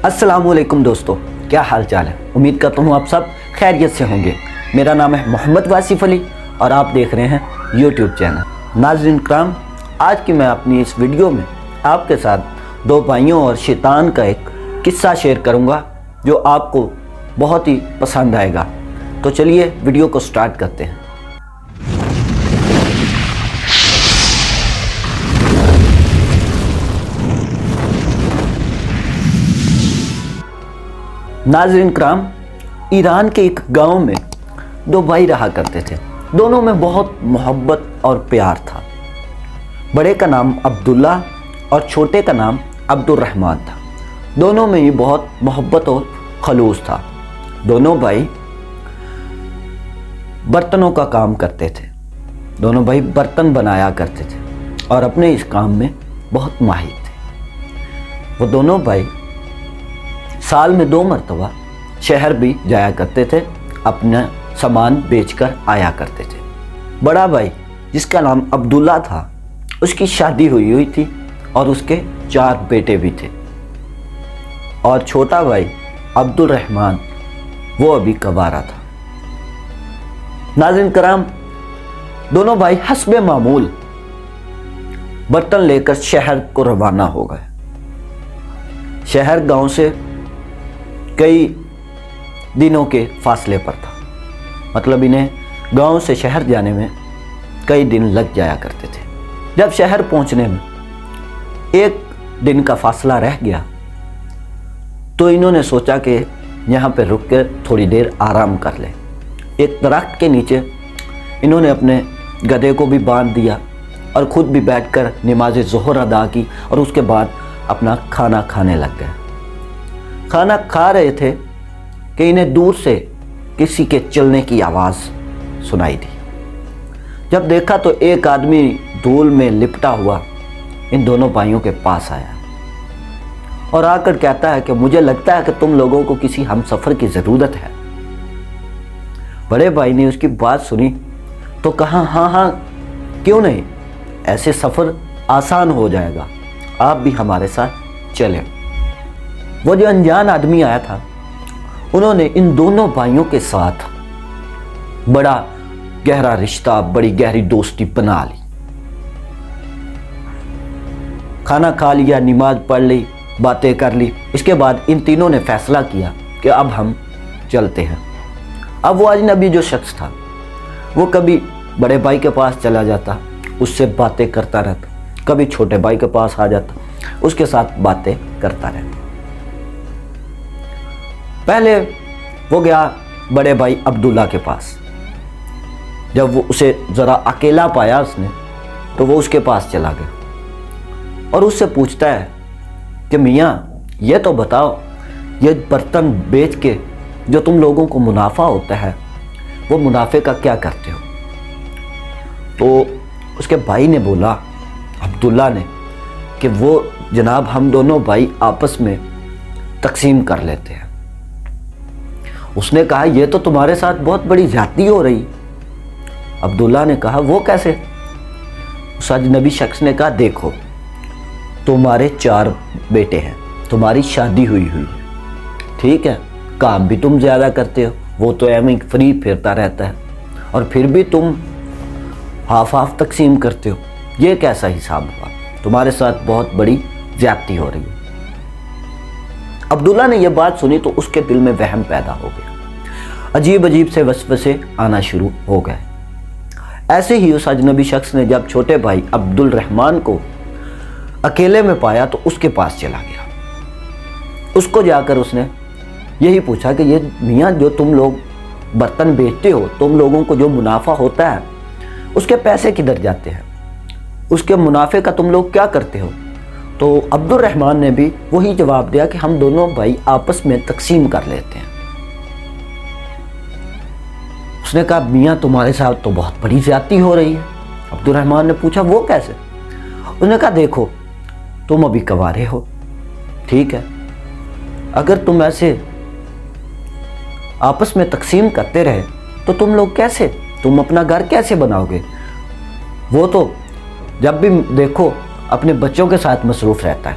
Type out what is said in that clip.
السلام علیکم دوستو، کیا حال چال ہے؟ امید کرتا ہوں آپ سب خیریت سے ہوں گے۔ میرا نام ہے محمد واصف علی اور آپ دیکھ رہے ہیں یوٹیوب چینل۔ ناظرین کرام، آج کی میں اپنی اس ویڈیو میں آپ کے ساتھ دو بھائیوں اور شیطان کا ایک قصہ شیئر کروں گا جو آپ کو بہت ہی پسند آئے گا۔ تو چلیے ویڈیو کو سٹارٹ کرتے ہیں۔ ناظرین کرام، ایران کے ایک گاؤں میں دو بھائی رہا کرتے تھے۔ دونوں میں بہت محبت اور پیار تھا۔ بڑے کا نام عبداللہ اور چھوٹے کا نام عبد الرحمن تھا۔ دونوں میں ہی بہت محبت اور خلوص تھا۔ دونوں بھائی برتنوں کا کام کرتے تھے۔ دونوں بھائی برتن بنایا کرتے تھے اور اپنے اس کام میں بہت ماہر تھے۔ وہ دونوں بھائی سال میں 2 مرتبہ شہر بھی جایا کرتے تھے، اپنا سامان بیچ کر آیا کرتے تھے۔ بڑا بھائی جس کا نام عبداللہ تھا، اس کی شادی ہوئی تھی اور اس کے 4 بیٹے بھی تھے، اور چھوٹا بھائی عبد الرحمن وہ ابھی کنوارا تھا۔ ناظرین کرام، دونوں بھائی حسب معمول برتن لے کر شہر کو روانہ ہو گئے۔ شہر گاؤں سے کئی دنوں کے فاصلے پر تھا، مطلب انہیں گاؤں سے شہر جانے میں کئی دن لگ جایا کرتے تھے۔ جب شہر پہنچنے میں 1 دن کا فاصلہ رہ گیا تو انہوں نے سوچا کہ یہاں پہ رک کے تھوڑی دیر آرام کر لیں۔ ایک درخت کے نیچے انہوں نے اپنے گدھے کو بھی باندھ دیا اور خود بھی بیٹھ کر نماز ظہر ادا کی اور اس کے بعد اپنا کھانا کھانے لگ گئے۔ کھانا کھا رہے تھے کہ انہیں دور سے کسی کے چلنے کی آواز سنائی دی۔ جب دیکھا تو ایک آدمی دھول میں لپٹا ہوا ان دونوں بھائیوں کے پاس آیا اور آ کر کہتا ہے کہ مجھے لگتا ہے کہ تم لوگوں کو کسی ہم سفر کی ضرورت ہے۔ بڑے بھائی نے اس کی بات سنی تو کہا ہاں کیوں نہیں، ایسے سفر آسان ہو جائے گا، آپ بھی ہمارے ساتھ چلیں۔ وہ جو انجان آدمی آیا تھا، انہوں نے ان دونوں بھائیوں کے ساتھ بڑا گہرا رشتہ، بڑی گہری دوستی بنا لی۔ کھانا کھا لیا، نماز پڑھ لی، باتیں کر لی۔ اس کے بعد ان تینوں نے فیصلہ کیا کہ اب ہم چلتے ہیں۔ اب وہ اجنبی جو شخص تھا وہ کبھی بڑے بھائی کے پاس چلا جاتا، اس سے باتیں کرتا رہتا، کبھی چھوٹے بھائی کے پاس آ جاتا، اس کے ساتھ باتیں کرتا رہتا۔ پہلے وہ گیا بڑے بھائی عبداللہ کے پاس۔ جب وہ اسے ذرا اکیلا پایا اس نے تو وہ اس کے پاس چلا گیا اور اس سے پوچھتا ہے کہ میاں یہ تو بتاؤ، یہ برتن بیچ کے جو تم لوگوں کو منافع ہوتا ہے وہ منافع کا کیا کرتے ہو؟ تو اس کے بھائی نے بولا، عبداللہ نے، کہ وہ جناب ہم دونوں بھائی آپس میں تقسیم کر لیتے ہیں۔ اس نے کہا یہ تو تمہارے ساتھ بہت بڑی زیادتی ہو رہی۔ عبداللہ نے کہا وہ کیسے؟ اس اجنبی شخص نے کہا دیکھو، تمہارے 4 بیٹے ہیں، تمہاری شادی ہوئی ہے، ٹھیک ہے، کام بھی تم زیادہ کرتے ہو، وہ تو ایویں فری پھرتا رہتا ہے، اور پھر بھی تم ہاف تقسیم کرتے ہو، یہ کیسا حساب ہوا؟ تمہارے ساتھ بہت بڑی زیادتی ہو رہی ہے۔ عبداللہ نے یہ بات سنی تو اس کے دل میں وہم پیدا ہو گیا، عجیب سے وسوسے آنا شروع ہو گئے۔ ایسے ہی اس اجنبی شخص نے جب چھوٹے بھائی عبد الرحمن کو اکیلے میں پایا تو اس کے پاس چلا گیا۔ اس کو جا کر اس نے یہی پوچھا کہ یہ میاں جو تم لوگ برتن بیچتے ہو، تم لوگوں کو جو منافع ہوتا ہے اس کے پیسے کدھر جاتے ہیں، اس کے منافع کا تم لوگ کیا کرتے ہو؟ تو عبد الرحمن نے بھی وہی جواب دیا کہ ہم دونوں بھائی آپس میں تقسیم کر لیتے ہیں۔ اس نے کہا میاں تمہارے ساتھ تو بہت بڑی زیادتی ہو رہی ہے۔ عبد الرحمن نے پوچھا وہ کیسے؟ اس نے کہا دیکھو، تم ابھی کنوارے ہو، ٹھیک ہے، اگر تم ایسے آپس میں تقسیم کرتے رہے تو تم اپنا گھر کیسے بناؤ گے؟ وہ تو جب بھی دیکھو اپنے بچوں کے ساتھ مصروف رہتا ہے،